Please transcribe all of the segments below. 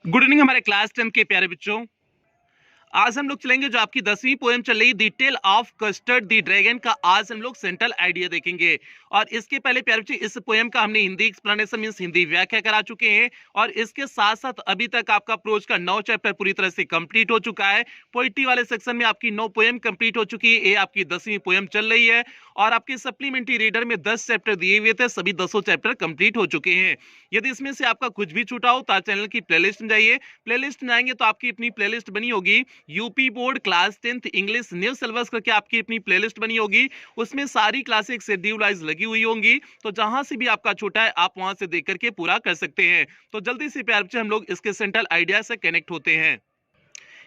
Good evening हमारे class 10 के प्यारे बच्चों। आज हम लोग चलेंगे जो आपकी 10वीं पोएम चल रही the tale of custard the dragon का आज हम लोग सेंट्रल आइडिया देखेंगे। और इसके पहले प्यारे बच्चों इस पोएम का हमने हिंदी एक्सप्लेनेशन मींस हिंदी व्याख्या करा चुके हैं। और इसके साथ साथ अभी तक आपका प्रोज का 9 चैप्टर पूरी तरह से कंप्लीट हो चुका है। पोइट्री वाले सेक्शन में आपकी 9 पोएम कंप्लीट हो चुकी है। ये आपकी 10वीं पोएम चल रही है। और आपके सप्लीमेंट्री रीडर में 10 चैप्टर दिए हुए थे, सभी 10 चैप्टर कंप्लीट हो चुके हैं। यदि इसमें से आपका कुछ भी छूटा हो तो चैनल की प्लेलिस्ट में जाइए। प्लेलिस्ट में आएंगे तो आपकी अपनी प्लेलिस्ट बनी होगी UP board class 10th English new syllabus करके आपकी अपनी प्लेलिस्ट बनी होगी। उसमें सारी क्लासें शेड्यूल वाइज लगी हुई होंगी, तो जहां से भी आपका छूटा है आप वहां से देख करके पूरा कर सकते हैं। तो जल्दी से प्यार बच्चे हम लोग इसके सेंट्रल आइडिया से कनेक्ट होते हैं।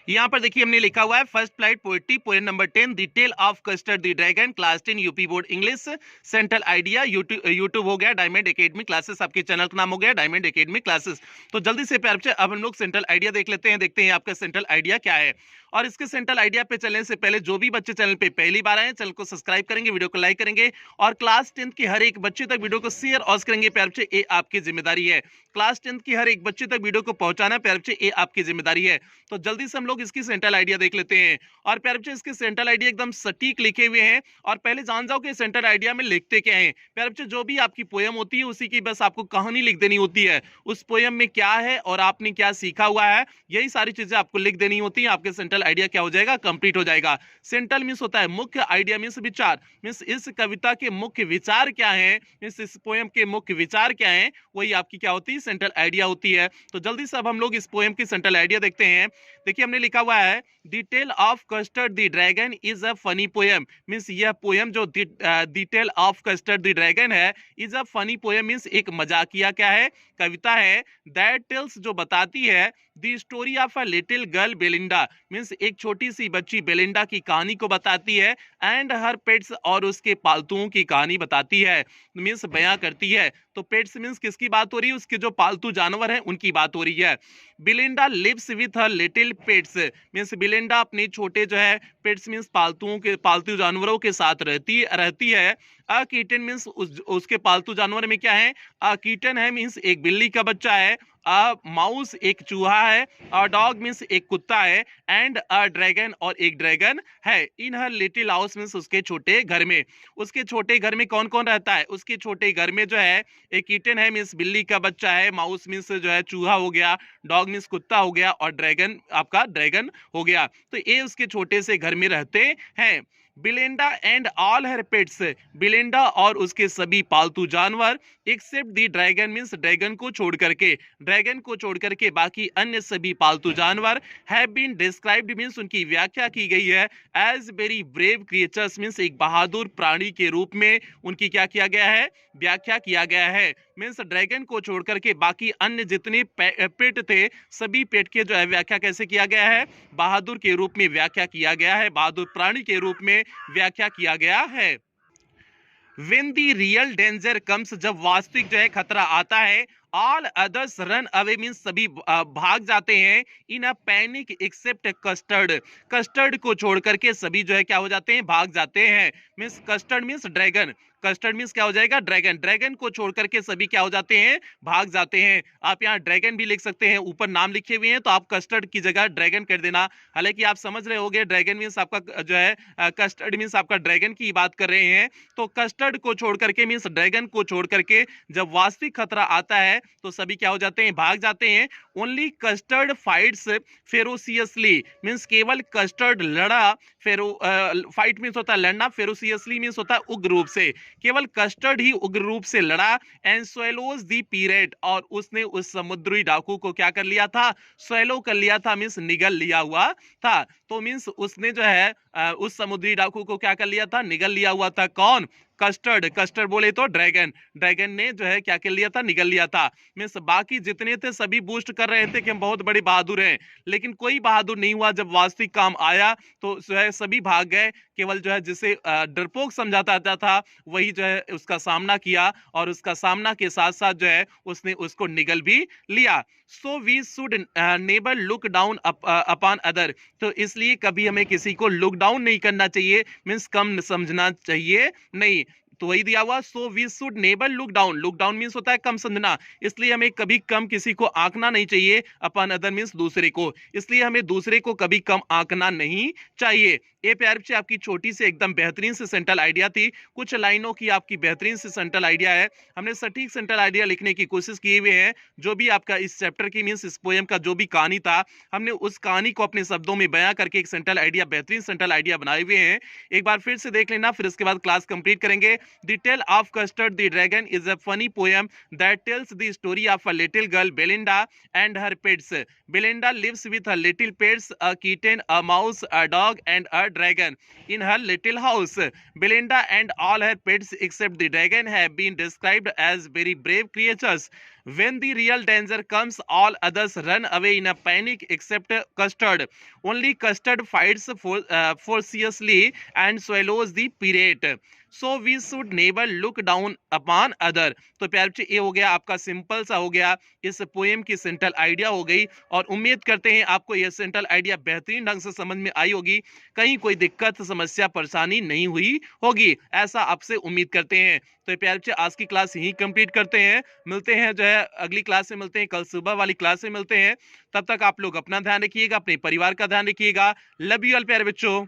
यहाँ पर देखिए हमने लिखा हुआ है first flight poetry poem number 10 the tale of custard the dragon class 10 UP board English central idea YouTube हो गया डायमंड एकेडमी क्लासेस, आपके चैनल का नाम हो गया डायमंड एकेडमी क्लासेस। तो जल्दी से प्यार बच्चे अब हम लोग सेंट्रल आइडिया देख लेते हैं, देखते हैं आपका सेंट्रल आइडिया क्या है। और इसके सेंट्रल आइडिया पे चलने से पहले जो भी बच्चे चैनल पे पहली बार आए चैनल को सब्सक्राइब करेंगे, वीडियो को लाइक करेंगे और क्लास 10 की हर एक बच्चे तक वीडियो को शेयर और करेंगे प्यार बच्चे, ये आपकी जिम्मेदारी है। क्लास 10 की हर एक बच्चे तक वीडियो को पहुंचाना प्यार बच्चे, ये आपकी जिम्मेदारी है। तो जल्दी से हम लोग इसकी सेंट्रल आइडिया देख लेते हैं। और प्यारे बच्चे इसके सेंट्रल आइडिया एकदम सटीक लिखे हुए हैं। और पहले जान जाओ कि सेंट्रल आइडिया में लिखते क्या है। प्यारे बच्चे जो भी आपकी पोएम होती है उसी की बस आपको कहानी लिख देनी होती है, उस पोएम में क्या है और आपने क्या सीखा हुआ है, यही सारी चीजें आपको लिख देनी होती है। आपके सेंट्रल आइडिया क्या हो जाएगा, कंप्लीट हो जाएगा। सेंट्रल मींस होता है मुख्य, आइडिया मींस विचार, मींस इस कविता के मुख्य विचार क्या है, मींस इस पोएम के मुख्य विचार क्या है, वही आपकी क्या होती है, सेंट्रल आइडिया होती है। तो जल्दी से अब हम लोग इस पोएम की सेंट्रल आइडिया देखते हैं। देखिए हमने लिखा हुआ है the tale of custard the dragon is a funny poem, means यह पोएम जो the tale of custard the dragon है is a funny poem, means एक मजाकिया क्या है, कविता है। दैट टेल्स जो बताती है the story of a little girl Belinda, means एक छोटी सी बच्ची बेलिंडा की कहानी को बताती है। एंड हर पेट्स और उसके पालतुओं की कहानी बताती है, मींस बयां करती है। तो पेट्स मींस किसकी बात हो रही है, उसके जो पालतू जानवर हैं उनकी बात हो रही है। Belinda lives with her little pets, means Belinda अपने छोटे जो है पेट्स मींस पालतू जानवरों के साथ रहती है। अ कीटन मींस उसके पालतू जानवर में क्या है, अ कीटन है मींस एक बिल्ली का बच्चा है। अ माउस एक चूहा है। अ डॉग मींस एक कुत्ता है। एंड अ ड्रैगन और एक ड्रैगन है। इन हर लिटिल हाउस मींस उसके छोटे घर में, उसके छोटे घर में कौन कौन रहता है, उसके छोटे घर में जो है एक कीटन है मींस बिल्ली का बच्चा है, माउस मींस जो है चूहा हो गया, डॉग मींस कुत्ता हो गया और ड्रैगन आपका ड्रैगन हो गया। तो ये उसके छोटे से घर में रहते हैं। बिलेंडा एंड ऑल हर पेट्स, बिलेंडा और उसके सभी पालतू जानवर एक्सेप्ट दी ड्रैगन मींस ड्रैगन को छोड़ करके बाकी अन्य सभी पालतू जानवर हैव बीन डिस्क्राइब्ड मींस उनकी व्याख्या की गई है as very brave creatures, means एक बहादुर प्राणी के रूप में उनकी क्या किया गया है, व्याख्या किया गया है। मींस ड्रैगन को छोड़ करके बाकी अन्य जितने पेट थे सभी पेट के जो है व्याख्या कैसे किया गया है, बहादुर के रूप में व्याख्या किया गया है, बहादुर प्राणी के रूप में व्याख्या किया गया है। When the real danger comes, जब वास्तविक जो है खतरा आता है, all others run away means सभी भाग जाते हैं। In a panic except custard, custard को छोड़ करके सभी जो है क्या हो जाते हैं, भाग जाते हैं। Means custard means dragon, custard means क्या हो जाएगा, ड्रैगन, ड्रैगन को छोड़ करके सभी क्या हो जाते हैं, भाग जाते हैं। आप यहाँ ड्रैगन भी लिख सकते हैं, ऊपर नाम लिखे हुए हैं तो आप कस्टर्ड की जगह ड्रैगन कर देना। हालांकि आप समझ रहे होंगे ड्रैगन मींस आपका जो है कस्टर्ड मींस आपका ड्रैगन की बात कर रहे हैं। तो कस्टर्ड को छोड़ करके मींस ड्रैगन को छोड़ करके जब वास्तविक खतरा आता है तो सभी क्या हो जाते हैं, भाग जाते हैं। ओनली कस्टर्ड फाइट्स फेरोसियसली, मींस केवल कस्टर्ड लड़ा, फाइट मींस होता है लड़ना, फेरोसियसली मींस होता है उग्र रूप से, केवल कस्टर्ड ही उग्र रूप से लड़ा। एंड स्वेलोज दी पीरेट, और उसने उस समुद्री डाकू को क्या कर लिया था, स्वेलो कर लिया था, मींस निगल लिया हुआ था। तो मींस उसने जो है उस समुद्री डाकू को क्या कर लिया था, निगल लिया हुआ था। कौन, कस्टर्ड, कस्टर्ड बोले तो ड्रैगन, ड्रैगन ने जो है क्या कर लिया था, निगल लिया था। मींस बाकी जितने थे सभी बूस्ट कर रहे थे कि हम बहुत बड़े बहादुर हैं, लेकिन कोई बहादुर नहीं हुआ। जब वास्तविक काम आया तो जो है सभी भाग गए, केवल जो है जिसे डरपोक समझा जाता था वही जो है उसका सामना किया, और उसका सामना के साथ साथ जो है उसने उसको निगल भी लिया। So we should never look down upon other, तो इसलिए कभी हमें किसी को लुक डाउन नहीं करना चाहिए, मींस कम समझना चाहिए नहीं। तो वही दिया हुआ, so we should never look down. Look down means होता है कम समझना, इसलिए हमें कभी कम किसी को आंकना नहीं चाहिए। अपन अदर मीन्स दूसरे को, इसलिए हमें दूसरे को कभी कम आंकना नहीं चाहिए। ये प्यारे बच्चे आपकी छोटी से एकदम बेहतरीन से सेंट्रल आइडिया थी, कुछ लाइनों की आपकी बेहतरीन से सेंट्रल आइडिया है। हमने सटीक सेंट्रल आइडिया लिखने की कोशिश की हुई है। जो भी आपका इस चैप्टर की मीन्स इस पोएम का जो भी कहानी था, हमने उस कहानी को अपने शब्दों में बयां करके एक सेंट्रल आइडिया, बेहतरीन सेंट्रल आइडिया बनाए हुए हैं। एक बार फिर से देख लेना, फिर इसके बाद क्लास कंप्लीट करेंगे। The tale of custard the dragon is a funny poem that tells the story of a little girl Belinda and her pets. Belinda lives with her little pets, a kitten, a mouse, a dog, and a dragon in her little house. Belinda and all her pets except the dragon have been described as very brave creatures. When the real danger comes, all others run away in a panic except Custard. Only Custard fights ferociously and swallows the pirate. So we should never look down upon other. तो प्यारे बच्चे ये हो गया आपका simple सा हो गया इस पोएम की सेंट्रल आइडिया हो गई, और उम्मीद करते हैं आपको यह सेंट्रल आइडिया बेहतरीन ढंग से समझ में आई होगी, कहीं कोई दिक्कत समस्या परेशानी नहीं हुई होगी, ऐसा आपसे उम्मीद करते हैं। तो प्यारे बच्चे आज की क्लास यहीं कंप्लीट करते हैं, मिलते हैं जो है अगली क्लास में मिलते हैं, कल सुबह वाली क्लास में मिलते हैं। तब तक आप लोग अपना ध्यान रखिएगा, अपने परिवार का ध्यान रखिएगा। लव यू ऑल प्यारे बच्चों।